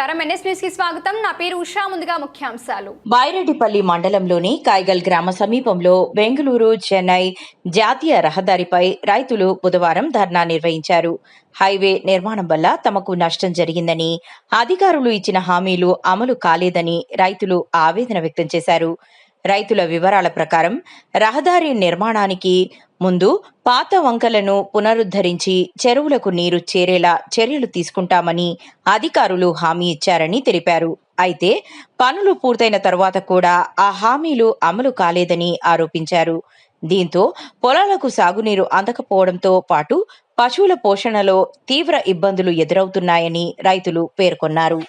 నమస్కారం NS news కి స్వాగతం. నా పేరు ఉషా. ముందుగా ముఖ్యాంశాలు. బైరెడ్డిపల్లి మండలంలోని కాయగల్ గ్రామ సమీపంలో బెంగళూరు చెన్నై జాతీయ రహదారిపై రైతులు బుధవారం ధర్నా నిర్వహించారు. హైవే నిర్మాణం వల్ల తమకు నష్టం జరిగిందని, అధికారులు ఇచ్చిన హామీలు అమలు కాలేదని రైతులు ఆవేదన వ్యక్తం చేశారు. రైతుల వివరాల ప్రకారం రహదారి నిర్మాణానికి ముందు పాత వంకలను పునరుద్ధరించి చెరువులకు నీరు చేరేలా చర్యలు తీసుకుంటామని అధికారులు హామీ ఇచ్చారని తెలిపారు. అయితే పనులు పూర్తయిన తరువాత కూడా ఆ హామీలు అమలు కాలేదని ఆరోపించారు. దీంతో పొలాలకు సాగునీరు అందకపోవడంతో పాటు పశువుల పోషణలో తీవ్ర ఇబ్బందులు ఎదురవుతున్నాయని రైతులు పేర్కొన్నారు.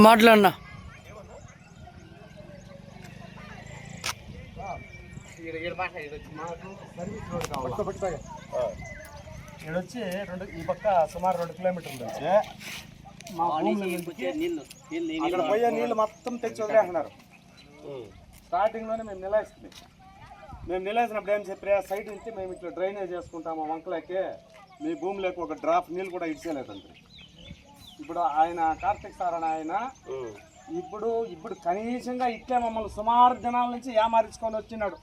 మాట్లాడినా వచ్చి ఈ పక్క సుమారు 2 కిలోమీటర్లు వచ్చి మా అక్కడ పోయే నీళ్ళు మొత్తం తెచ్చి వదిలేస్తున్నారు. స్టార్టింగ్లోనే మేము నిలవేసినప్పుడు ఏం చెప్పారు, సైడ్ నుంచి మేము ఇట్లా డ్రైనేజ్ చేసుకుంటాము వంకలకి, మీ భూమిలోకి ఒక డ్రాప్ నీళ్ళు కూడా ఇడిచేయలేదండి. ఇప్పుడు ఆయన కార్తీక్ సార్ అని ఆయన ఇప్పుడు కనీసంగా ఇట్లే మమ్మల్ని సుమారు దినాల నుంచి ఏమారించుకొని వచ్చినాడు.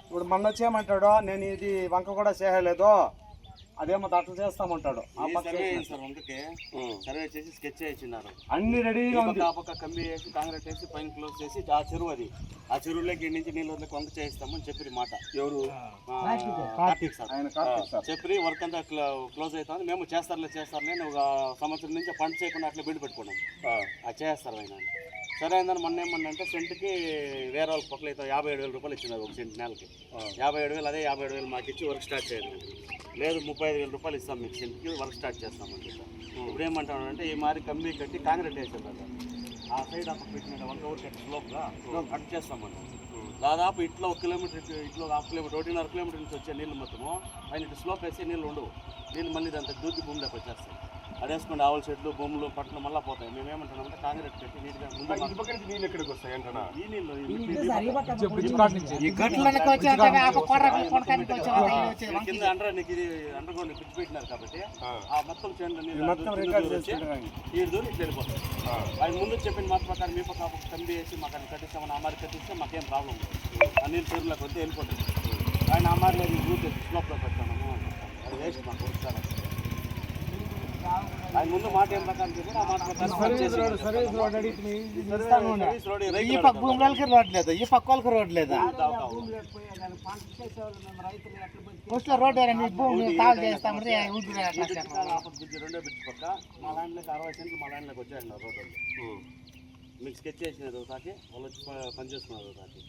ఇప్పుడు మొన్న వచ్చేయమంటాడు, నేను ఇది వంక కూడా చేయలేదు, అదేమో అట్లా చేస్తామంటాడు. సర్వే చేసి స్కెచ్ చేసినారు, అన్ని రెడీగా ఉంది. ఆ పక్క కంబి వేసి కాంక్రీట్ వేసి పైన క్లోజ్ చేసి ఆ చెరువు అది ఆ చెరువులోకి నుంచి నీళ్ళు వదిలేకి వంక చేయిస్తామని చెప్పి మాట ఎవరు కార్తీక్ సార్ చెప్పి వర్క్ అంతా క్లోజ్ అవుతుంది. మేము చేస్తారులే ఒక సంవత్సరం నుంచి పంట చేయకుండా అట్లా బిల్లు పెట్టుకున్నాం, అది చేస్తారు ఆయన. సరే అయిందని మొన్న ఏమన్నంటే సెంట్కి వేరే వాళ్ళకి పక్కల అయితే 57,000 రూపాయలు ఇచ్చినారు ఒక సెంట్ నెలకి. 57,000 అదే 57,000 మాకు ఇచ్చి వర్క్ స్టార్ట్ చేయాలి. లేదు 35,000 రూపాయలు ఇస్తాం మీకు సెంట్కి వర్క్ స్టార్ట్ చేస్తామండి. ఇప్పుడు ఏమంటామంటే ఈ మారి కంబీ కట్టి కాంక్రీట్ వేసారు కదా, ఆ సైడ్ అక్కడ పెట్టిన 1 అవర్ కట్టి స్లోప్గా కట్ చేస్తామండి. దాదాపు ఇట్లా 1 కిలోమీటర్ ఇట్లా 1/2 కిలోమీటర్ 1.5 కిలోమీటర్ నుంచి వచ్చే నీళ్ళు మొత్తము పైన ఇటు స్లోప్ వేసి నీళ్ళు ఉండవు. నీళ్ళు మళ్ళీ దాంతో దూకి భూమిలోకి వచ్చేస్తాయి. అడేసుకుంటే ఆవుల చెట్లు భూములు పట్టణం మళ్ళీ పోతాయి. మేము ఏమంటున్నామంటే కాంక్రీట్ పెట్టి నీట్గా నీళ్ళు ఎక్కడికి వస్తాయి అంటున్నా, ఈ నీళ్ళు కింద నీకు ఇది అండర్ గ్రౌండ్ పిచ్చి పెట్టినారు కాబట్టి ఆ మొత్తం చేనులో నీళ్ళు ఈ దూరం ఇట్లా వెళ్ళిపోతాయి. అది ముందు చెప్పిన మాట ప్రకారం మీ పక్క కంబి వేసి మాకు అది కట్టిస్తామని ఆ మరి కట్టిస్తే మాకేం ప్రాబ్లం లేదు. ఆ నీళ్ళు చెరువులోకి వస్తే వెళ్ళిపోతుంది. ఆయన ఆ మరి రూట్ స్లోప్లో పెట్టాము, అది వేస్ట్ మాకు వస్తారు. ఆయన ముందు మాట ఏం ప్రకారం చెప్పి ఆ మాట ప్రకారం ఈ పక్క భూములకి రోడ్ లేదు, ఈ పక్క వాళ్ళకి రోడ్ లేదా, రోడ్ భూమి తాగు చేస్తామంటే రెండో బ్రిడ్జ్ పక్క మా ల్యాండ్లోకి 60 సెంట్లు మా ల్యాండ్లోకి వచ్చాయండి రోడ్డు. మీకు స్కెచ్ చేసినది ఒకసారి, వాళ్ళు వచ్చి పనిచేసుకున్నారు ఒకసారి.